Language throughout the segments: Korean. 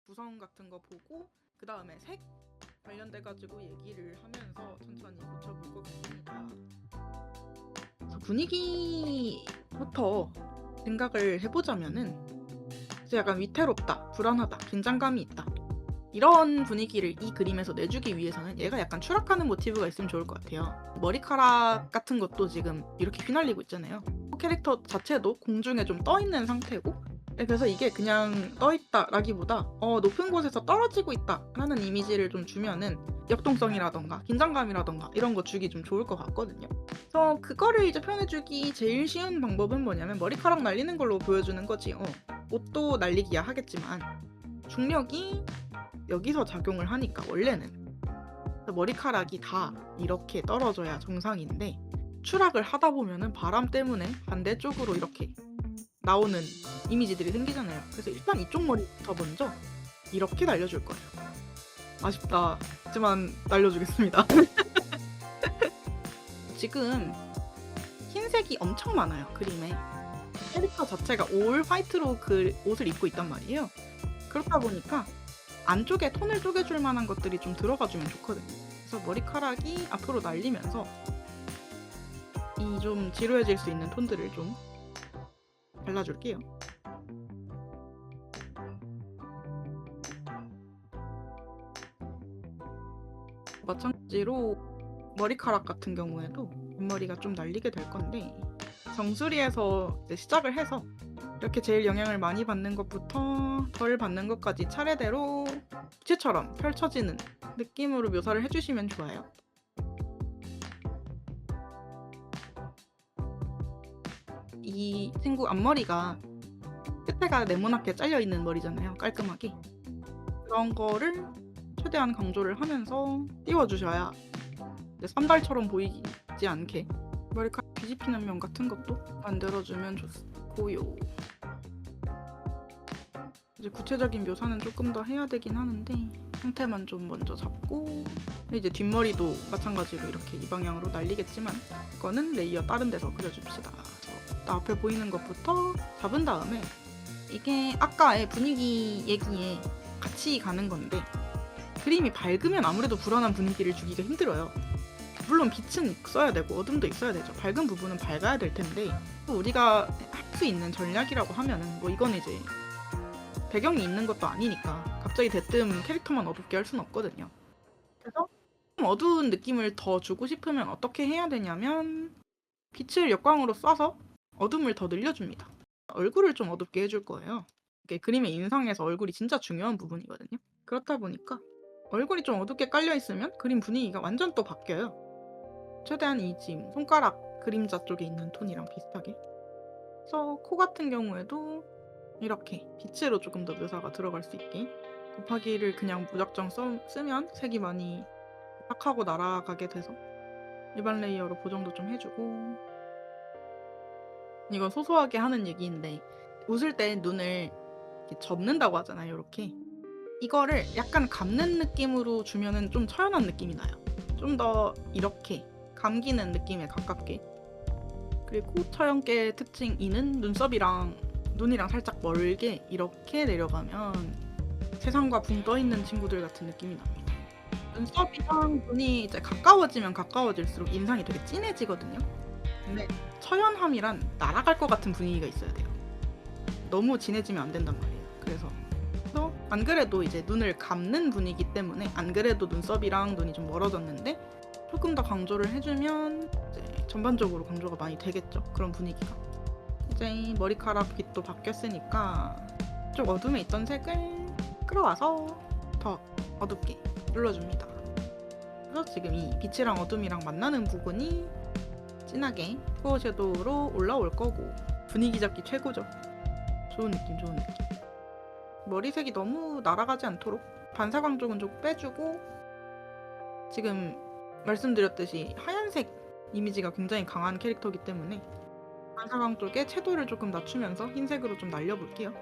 구성 같은 거 보고 그 다음에 색 관련돼 가지고 얘기를 하면서 천천히 고쳐볼 것 같습니다. 그래서 분위기부터 생각을 해보자면은 이제 약간 위태롭다, 불안하다, 긴장감이 있다, 이런 분위기를 이 그림에서 내주기 위해서는 얘가 약간 추락하는 모티브가 있으면 좋을 것 같아요. 머리카락 같은 것도 지금 이렇게 휘날리고 있잖아요. 캐릭터 자체도 공중에 좀 떠있는 상태고, 그래서 이게 그냥 떠있다라기보다 높은 곳에서 떨어지고 있다라는 이미지를 좀 주면은 역동성이라던가 긴장감이라던가 이런 거 주기 좀 좋을 것 같거든요. 그래서 그거를 이제 표현해주기 제일 쉬운 방법은 뭐냐면 머리카락 날리는 걸로 보여주는 거지. 옷도 날리기야 하겠지만 중력이 여기서 작용을 하니까 원래는 머리카락이 다 이렇게 떨어져야 정상인데 추락을 하다 보면은 바람 때문에 반대쪽으로 이렇게 나오는 이미지들이 생기잖아요. 그래서 일단 이쪽 머리부터 먼저 이렇게 날려줄 거예요. 아쉽다. 하지만 날려주겠습니다. 지금 흰색이 엄청 많아요, 그림에. 캐릭터 자체가 올 화이트로 그 옷을 입고 있단 말이에요. 그렇다 보니까 안쪽에 톤을 쪼개줄 만한 것들이 좀 들어가주면 좋거든요. 그래서 머리카락이 앞으로 날리면서 이 좀 지루해질 수 있는 톤들을 좀 발라줄게요. 마찬가지로 머리카락 같은 경우에도 앞머리가 좀 날리게 될 건데 정수리에서 이제 시작을 해서 이렇게 제일 영향을 많이 받는 것부터 덜 받는 것까지 차례대로 부채처럼 펼쳐지는 느낌으로 묘사를 해주시면 좋아요. 이 친구 앞머리가 끝에가 네모나게 잘려있는 머리잖아요, 깔끔하게. 그런 거를 최대한 강조를 하면서 띄워주셔야 산발처럼 보이지 않게 머리카락 뒤집히는 면 같은 것도 만들어주면 좋고요. 이제 구체적인 묘사는 조금 더 해야 되긴 하는데 형태만 좀 먼저 잡고 이제 뒷머리도 마찬가지로 이렇게 이 방향으로 날리겠지만 이거는 레이어 다른 데서 그려줍시다. 앞에 보이는 것부터 잡은 다음에 이게 아까의 분위기 얘기에 같이 가는 건데 그림이 밝으면 아무래도 불안한 분위기를 주기가 힘들어요. 물론 빛은 써야 되고 어둠도 있어야 되죠. 밝은 부분은 밝아야 될 텐데 또 우리가 할 수 있는 전략이라고 하면은 뭐 이건 이제 배경이 있는 것도 아니니까 갑자기 대뜸 캐릭터만 어둡게 할 수는 없거든요. 그래서 좀 어두운 느낌을 더 주고 싶으면 어떻게 해야 되냐면 빛을 역광으로 쏴서 어둠을 더 늘려줍니다. 얼굴을 좀 어둡게 해줄 거예요. 이게 그림의 인상에서 얼굴이 진짜 중요한 부분이거든요. 그렇다 보니까 얼굴이 좀 어둡게 깔려있으면 그림 분위기가 완전 또 바뀌어요. 최대한 이 지금 손가락 그림자 쪽에 있는 톤이랑 비슷하게. 그래서 코 같은 경우에도 이렇게 빛으로 조금 더 묘사가 들어갈 수 있게 곱하기를 그냥 무작정 쓰면 색이 많이 탁하고 날아가게 돼서 일반 레이어로 보정도 좀 해주고. 이건 소소하게 하는 얘기인데 웃을 때 눈을 이렇게 접는다고 하잖아요. 이렇게 이거를 약간 감는 느낌으로 주면은 좀 처연한 느낌이 나요. 좀 더 이렇게 감기는 느낌에 가깝게. 그리고 처연계 특징 2는 눈썹이랑 눈이랑 살짝 멀게 이렇게 내려가면 세상과 붕 떠있는 친구들 같은 느낌이 납니다. 눈썹이랑 눈이 이제 가까워지면 가까워질수록 인상이 되게 진해지거든요. 근데 처연함이란 날아갈 것 같은 분위기가 있어야 돼요. 너무 진해지면 안 된단 말이에요. 그래서 안 그래도 이제 눈을 감는 분위기 때문에 안 그래도 눈썹이랑 눈이 좀 멀어졌는데 조금 더 강조를 해주면 이제 전반적으로 강조가 많이 되겠죠. 그런 분위기가. 이제 머리카락 빛도 바뀌었으니까 좀 어둠에 있던 색을 끌어와서 더 어둡게 눌러줍니다. 그래서 지금 이 빛이랑 어둠이랑 만나는 부분이 진하게 코어 섀도우로 올라올 거고 분위기 잡기 최고죠. 좋은 느낌, 좋은 느낌. 머리색이 너무 날아가지 않도록 반사 강조는 좀 빼주고 지금 말씀드렸듯이 하얀색 이미지가 굉장히 강한 캐릭터이기 때문에 반사광 쪽에 채도를 조금 낮추면서 흰색으로 좀 날려볼게요.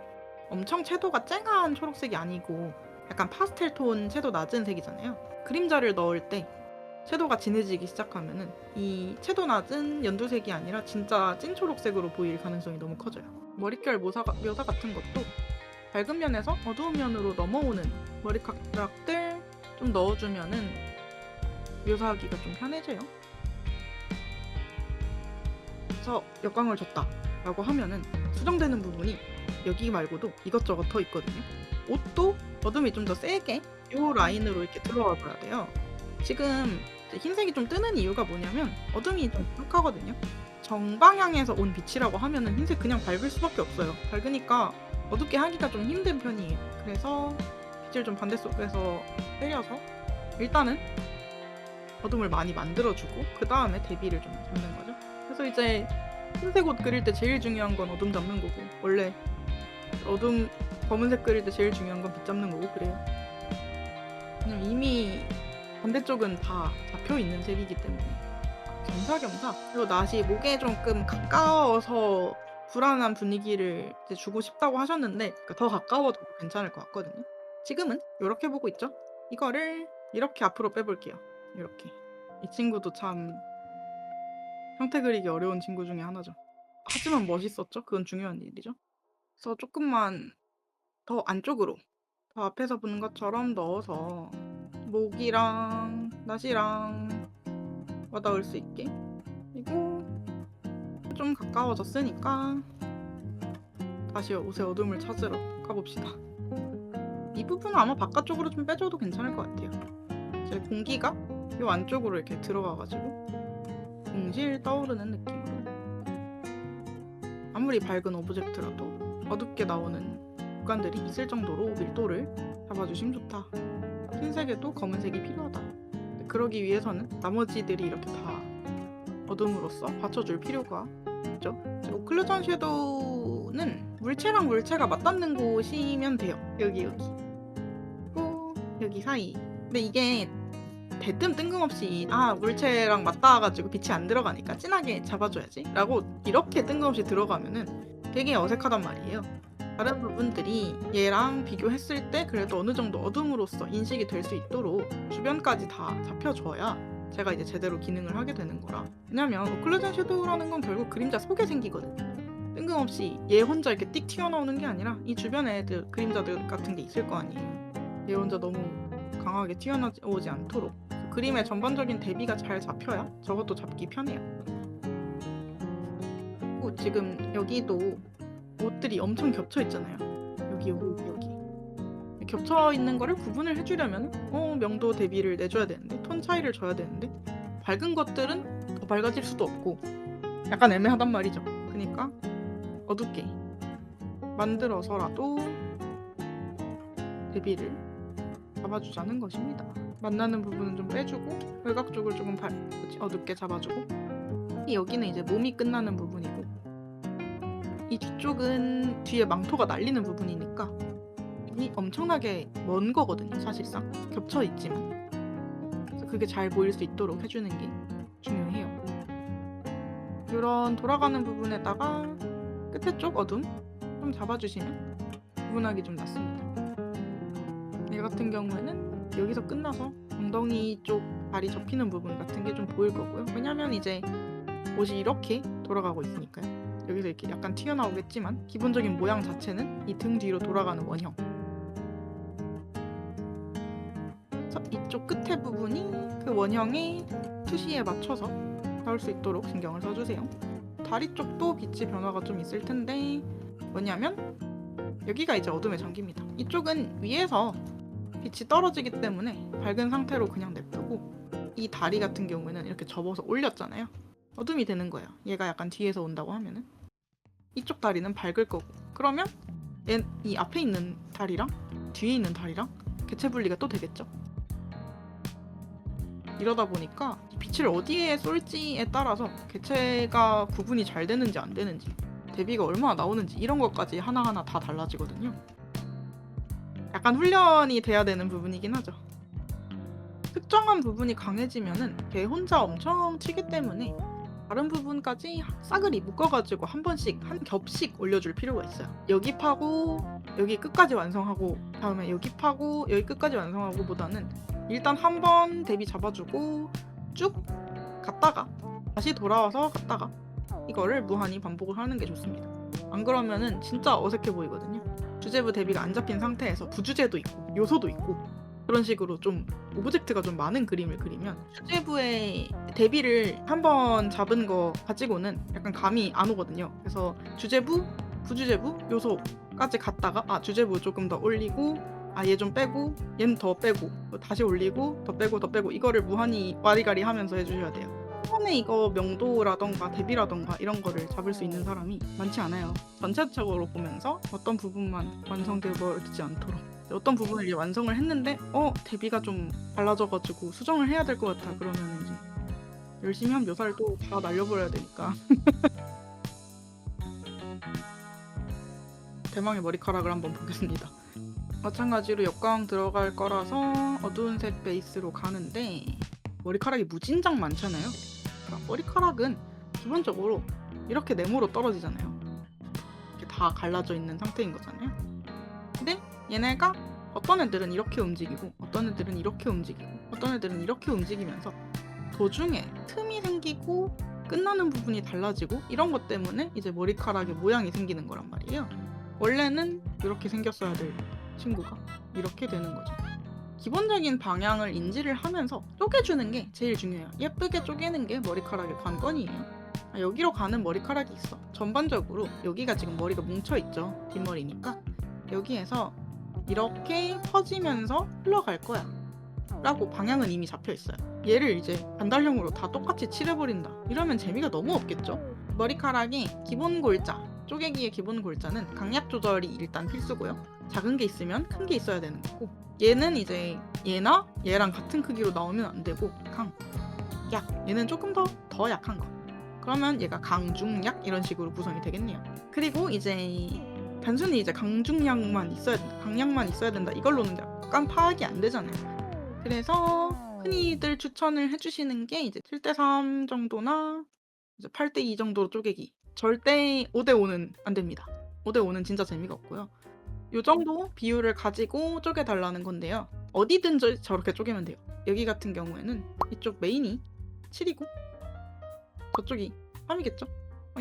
엄청 채도가 쨍한 초록색이 아니고 약간 파스텔 톤 채도 낮은 색이잖아요. 그림자를 넣을 때 채도가 진해지기 시작하면은 이 채도 낮은 연두색이 아니라 진짜 찐 초록색으로 보일 가능성이 너무 커져요. 머릿결 묘사 같은 것도 밝은 면에서 어두운 면으로 넘어오는 머리카락들 좀 넣어주면은 묘사하기가 좀 편해져요. 그래서 역광을 줬다 라고 하면은 수정되는 부분이 여기 말고도 이것저것 더 있거든요. 옷도 어둠이 좀 더 세게 이 라인으로 이렇게 들어가 줘야 돼요. 지금 흰색이 좀 뜨는 이유가 뭐냐면 어둠이 좀 부족하거든요. 정방향에서 온 빛이라고 하면은 흰색 그냥 밝을 수밖에 없어요. 밝으니까 어둡게 하기가 좀 힘든 편이에요. 그래서 빛을 좀 반대쪽에서 때려서 일단은 어둠을 많이 만들어주고 그 다음에 대비를 좀 잡는 거죠. 그래서 이제 흰색 옷 그릴 때 제일 중요한 건 어둠 잡는 거고, 원래 어둠 검은색 그릴 때 제일 중요한 건 빛 잡는 거고 그래요. 왜냐면 이미 반대쪽은 다 잡혀있는 색이기 때문에. 겸사겸사. 그리고 낫이 목에 조금 가까워서 불안한 분위기를 이제 주고 싶다고 하셨는데, 그러니까 더 가까워도 괜찮을 것 같거든요. 지금은 이렇게 보고 있죠. 이거를 이렇게 앞으로 빼볼게요. 이렇게. 이 친구도 참 형태 그리기 어려운 친구 중에 하나죠. 하지만 멋있었죠. 그건 중요한 일이죠. 그래서 조금만 더 안쪽으로, 더 앞에서 보는 것처럼 넣어서 목이랑 낫이랑 와닿을 수 있게. 그리고 좀 가까워졌으니까 다시 옷의 어둠을 찾으러 가봅시다. 이 부분은 아마 바깥쪽으로 좀 빼줘도 괜찮을 것 같아요. 이제 공기가 이 안쪽으로 이렇게 들어가가지고 웅실 떠오르는 느낌으로. 아무리 밝은 오브젝트라도 어둡게 나오는 구간들이 있을 정도로 밀도를 잡아주시면 좋다. 흰색에도 검은색이 필요하다. 그러기 위해서는 나머지들이 이렇게 다 어둠으로써 받쳐줄 필요가 있죠. 오클루전 섀도우는 물체랑 물체가 맞닿는 곳이면 돼요. 여기 그리고 여기 사이. 근데 이게 대뜸 뜬금없이 물체랑 맞닿아가지고 빛이 안 들어가니까 진하게 잡아줘야지 라고 이렇게 뜬금없이 들어가면은 되게 어색하단 말이에요. 다른 부분들이 얘랑 비교했을 때 그래도 어느 정도 어둠으로써 인식이 될 수 있도록 주변까지 다 잡혀줘야 제가 이제 제대로 기능을 하게 되는 거라. 왜냐면 오클루전 섀도우라는 건 결국 그림자 속에 생기거든요. 뜬금없이 얘 혼자 이렇게 띡 튀어나오는 게 아니라 이 주변에 애들 그림자들 같은 게 있을 거 아니에요. 얘 혼자 너무 강하게 튀어나오지 않도록 그림의 전반적인 대비가 잘 잡혀야 저것도 잡기 편해요. 그리고 지금 여기도 옷들이 엄청 겹쳐 있잖아요. 여기 겹쳐 있는 거를 구분을 해주려면 명도 대비를 내줘야 되는데, 톤 차이를 줘야 되는데, 밝은 것들은 더 밝아질 수도 없고 약간 애매하단 말이죠. 그러니까 어둡게 만들어서라도 대비를 잡아주자는 것입니다. 만나는 부분은 좀 빼주고 외곽 쪽을 조금 어둡게 잡아주고, 여기는 이제 몸이 끝나는 부분이고 이 뒤쪽은 뒤에 망토가 날리는 부분이니까 이 엄청나게 먼 거거든요. 사실상 겹쳐 있지만. 그래서 그게 잘 보일 수 있도록 해주는 게 중요해요. 이런 돌아가는 부분에다가 끝에 쪽 어둠 좀 잡아주시면 구분하기 좀 낫습니다. 얘 같은 경우에는 여기서 끝나서 엉덩이 쪽 발이 접히는 부분 같은 게 좀 보일 거고요. 왜냐면 이제 옷이 이렇게 돌아가고 있으니까요. 여기서 이렇게 약간 튀어나오겠지만 기본적인 모양 자체는 이 등 뒤로 돌아가는 원형. 그래서 이쪽 끝에 부분이 그 원형의 투시에 맞춰서 나올 수 있도록 신경을 써주세요. 다리 쪽도 빛의 변화가 좀 있을 텐데 뭐냐면 여기가 이제 어둠에 잠깁니다. 이쪽은 위에서 빛이 떨어지기 때문에 밝은 상태로 그냥 냅두고, 이 다리 같은 경우에는 이렇게 접어서 올렸잖아요. 어둠이 되는 거예요. 얘가 약간 뒤에서 온다고 하면은 이쪽 다리는 밝을 거고, 그러면 이 앞에 있는 다리랑 뒤에 있는 다리랑 개체 분리가 또 되겠죠. 이러다 보니까 빛을 어디에 쏠지에 따라서 개체가 구분이 잘 되는지 안 되는지, 대비가 얼마나 나오는지 이런 것까지 하나하나 다 달라지거든요. 약간 훈련이 돼야 되는 부분이긴 하죠. 특정한 부분이 강해지면은 걔 혼자 엄청 튀기 때문에 다른 부분까지 싸그리 묶어가지고 한 번씩, 한 겹씩 올려줄 필요가 있어요. 여기 파고 여기 끝까지 완성하고 다음에 여기 파고 여기 끝까지 완성하고 보다는 일단 한 번 대비 잡아주고 쭉 갔다가 다시 돌아와서 갔다가 이거를 무한히 반복을 하는 게 좋습니다. 안 그러면은 진짜 어색해 보이거든요. 주제부 대비가 안 잡힌 상태에서 부주제도 있고 요소도 있고 그런 식으로 좀 오브젝트가 좀 많은 그림을 그리면 주제부의 대비를 한번 잡은 거 가지고는 약간 감이 안 오거든요. 그래서 주제부, 부주제부, 요소까지 갔다가 주제부 조금 더 올리고 얘 좀 빼고 얘는 더 빼고 다시 올리고 더 빼고 더 빼고 이거를 무한히 와리가리 하면서 해주셔야 돼요. 처음에 이거 명도라던가 대비라던가 이런 거를 잡을 수 있는 사람이 많지 않아요. 전체적으로 보면서 어떤 부분만 완성되지 않도록 어떤 부분을 이제 완성을 했는데 대비가 좀 달라져가지고 수정을 해야 될 것 같아 그러면 이제 열심히 한 묘사를 또 다 날려버려야 되니까 대망의 머리카락을 한번 보겠습니다. 마찬가지로 역광 들어갈 거라서 어두운 색 베이스로 가는데 머리카락이 무진장 많잖아요. 그러니까 머리카락은 기본적으로 이렇게 네모로 떨어지잖아요. 이렇게 다 갈라져 있는 상태인 거잖아요. 근데 얘네가 어떤 애들은 이렇게 움직이고 어떤 애들은 이렇게 움직이고 어떤 애들은 이렇게 움직이면서 도중에 틈이 생기고 끝나는 부분이 달라지고 이런 것 때문에 이제 머리카락의 모양이 생기는 거란 말이에요. 원래는 이렇게 생겼어야 될 친구가 이렇게 되는 거죠. 기본적인 방향을 인지를 하면서 쪼개주는 게 제일 중요해요. 예쁘게 쪼개는 게 머리카락의 관건이에요. 여기로 가는 머리카락이 있어. 전반적으로 여기가 지금 머리가 뭉쳐있죠. 뒷머리니까 여기에서 이렇게 퍼지면서 흘러갈 거야 라고 방향은 이미 잡혀있어요. 얘를 이제 반달형으로 다 똑같이 칠해버린다 이러면 재미가 너무 없겠죠. 머리카락이 기본 골자, 쪼개기의 기본 골자는 강약 조절이 일단 필수고요. 작은 게 있으면 큰 게 있어야 되는 거고 얘는 이제 얘나 얘랑 같은 크기로 나오면 안 되고 약, 얘는 조금 더 약한 거. 그러면 얘가 강중약 이런 식으로 구성이 되겠네요. 그리고 이제 단순히 이제 강중약만 있어야 된다, 강약만 있어야 된다 이걸로는 약간 파악이 안 되잖아요. 그래서 흔히들 추천을 해주시는 게 이제 7:3 정도나 이제 8:2 정도로 쪼개기. 절대 5:5는 안 됩니다. 5:5는 진짜 재미가 없고요. 요 정도 비율을 가지고 쪼개달라는 건데요. 어디든 저렇게 쪼개면 돼요. 여기 같은 경우에는 이쪽 메인이 7이고 저쪽이 3이겠죠?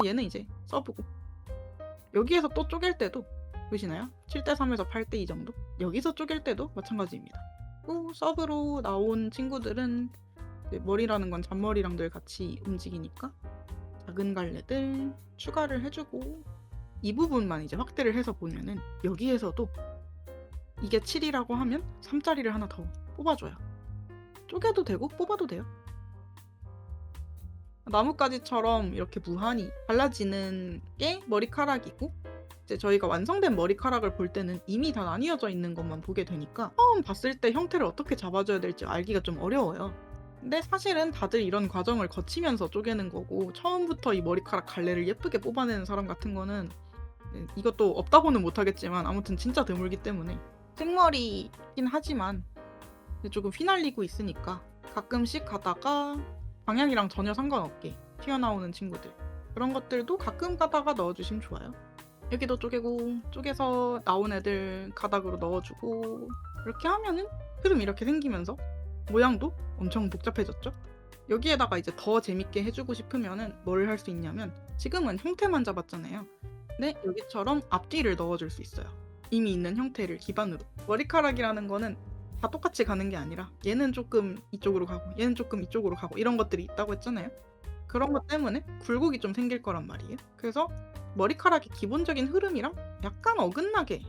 얘는 이제 서브고 여기에서 또 쪼갤 때도 보시나요? 7:3에서 8:2 정도? 여기서 쪼갤 때도 마찬가지입니다. 또 서브로 나온 친구들은 머리라는 건 잔머리랑 늘 같이 움직이니까 작은 갈래들 추가를 해주고 이 부분만 이제 확대를 해서 보면은 여기에서도 이게 7이라고 하면 3짜리를 하나 더 뽑아줘요. 쪼개도 되고 뽑아도 돼요. 나뭇가지처럼 이렇게 무한히 달라지는 게 머리카락이고 이제 저희가 완성된 머리카락을 볼 때는 이미 다 나뉘어져 있는 것만 보게 되니까 처음 봤을 때 형태를 어떻게 잡아줘야 될지 알기가 좀 어려워요. 근데 사실은 다들 이런 과정을 거치면서 쪼개는 거고 처음부터 이 머리카락 갈래를 예쁘게 뽑아내는 사람 같은 거는 이것도 없다고는 못하겠지만 아무튼 진짜 드물기 때문에 생머리긴 하지만 조금 휘날리고 있으니까 가끔씩 가다가 방향이랑 전혀 상관없게 튀어나오는 친구들 그런 것들도 가끔 가다가 넣어주시면 좋아요. 여기도 쪼개고 쪼개서 나온 애들 가닥으로 넣어주고 이렇게 하면은 흐름 이렇게 생기면서 모양도 엄청 복잡해졌죠? 여기에다가 이제 더 재밌게 해주고 싶으면은 뭘 할 수 있냐면 지금은 형태만 잡았잖아요. 근데 여기처럼 앞뒤를 넣어줄 수 있어요. 이미 있는 형태를 기반으로. 머리카락이라는 거는 다 똑같이 가는 게 아니라 얘는 조금 이쪽으로 가고 얘는 조금 이쪽으로 가고 이런 것들이 있다고 했잖아요. 그런 것 때문에 굴곡이 좀 생길 거란 말이에요. 그래서 머리카락의 기본적인 흐름이랑 약간 어긋나게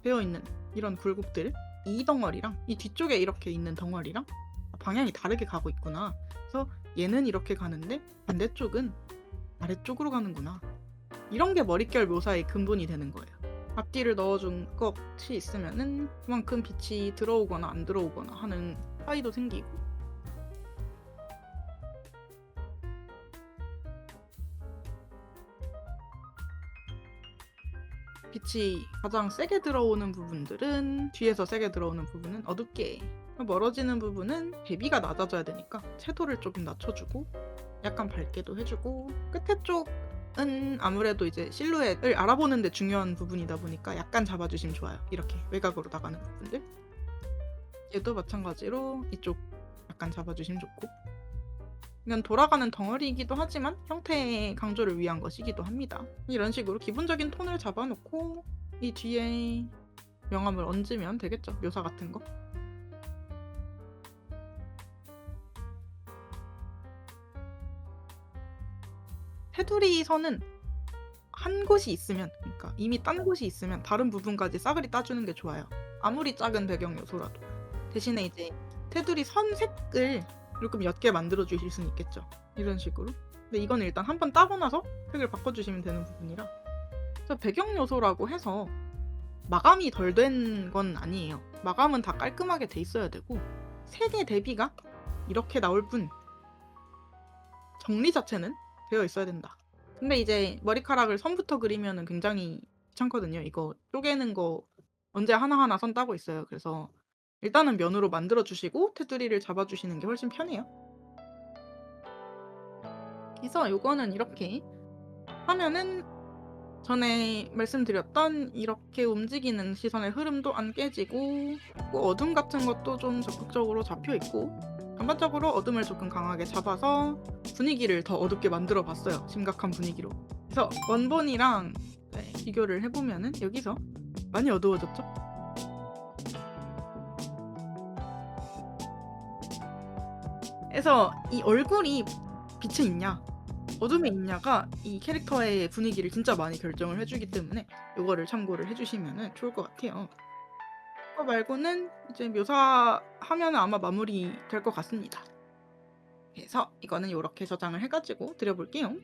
되어 있는 이런 굴곡들 이 덩어리랑 이 뒤쪽에 이렇게 있는 덩어리랑 방향이 다르게 가고 있구나. 그래서 얘는 이렇게 가는데 반대쪽은 아래쪽으로 가는구나. 이런 게 머릿결 묘사의 근본이 되는 거예요. 앞뒤를 넣어준 것이 있으면은 그만큼 빛이 들어오거나 안 들어오거나 하는 차이도 생기고 빛이 가장 세게 들어오는 부분들은 뒤에서 세게 들어오는 부분은 어둡게 멀어지는 부분은 대비가 낮아져야 되니까 채도를 조금 낮춰주고 약간 밝게도 해주고 끝에 쪽은 아무래도 이제 실루엣을 알아보는 데 중요한 부분이다 보니까 약간 잡아주시면 좋아요. 이렇게 외곽으로 나가는 부분들 얘도 마찬가지로 이쪽 약간 잡아주시면 좋고 이건 돌아가는 덩어리이기도 하지만 형태 강조를 위한 것이기도 합니다. 이런 식으로 기본적인 톤을 잡아놓고 이 뒤에 명암을 얹으면 되겠죠. 묘사 같은 거. 테두리 선은 한 곳이 있으면, 그러니까 이미 딴 곳이 있으면 다른 부분까지 싸그리 따주는 게 좋아요. 아무리 작은 배경 요소라도. 대신에 이제 테두리 선 색을 조금 옅게 만들어 주실 수는 있겠죠. 이런 식으로. 근데 이건 일단 한번 따고 나서 색을 바꿔주시면 되는 부분이라. 그래서 배경 요소라고 해서 마감이 덜 된 건 아니에요. 마감은 다 깔끔하게 돼 있어야 되고 색의 대비가 이렇게 나올 뿐 정리 자체는 되어 있어야 된다. 근데 이제 머리카락을 선부터 그리면은 굉장히 귀찮거든요. 이거 쪼개는 거 언제 하나하나 선 따고 있어요. 그래서 일단은 면으로 만들어 주시고 테두리를 잡아 주시는 게 훨씬 편해요. 그래서 요거는 이렇게 하면은 전에 말씀드렸던 이렇게 움직이는 시선의 흐름도 안 깨지고 어둠 같은 것도 좀 적극적으로 잡혀 있고 전반적으로 어둠을 조금 강하게 잡아서 분위기를 더 어둡게 만들어 봤어요. 심각한 분위기로. 그래서 원본이랑 비교를 해보면은 여기서 많이 어두워졌죠? 그래서 이 얼굴이 빛에 있냐 어둠에 있냐가 이 캐릭터의 분위기를 진짜 많이 결정을 해주기 때문에 이거를 참고를 해주시면 좋을 것 같아요. 그거 말고는 이제 묘사하면 아마 마무리 될 것 같습니다. 그래서 이거는 이렇게 저장을 해가지고 드려볼게요.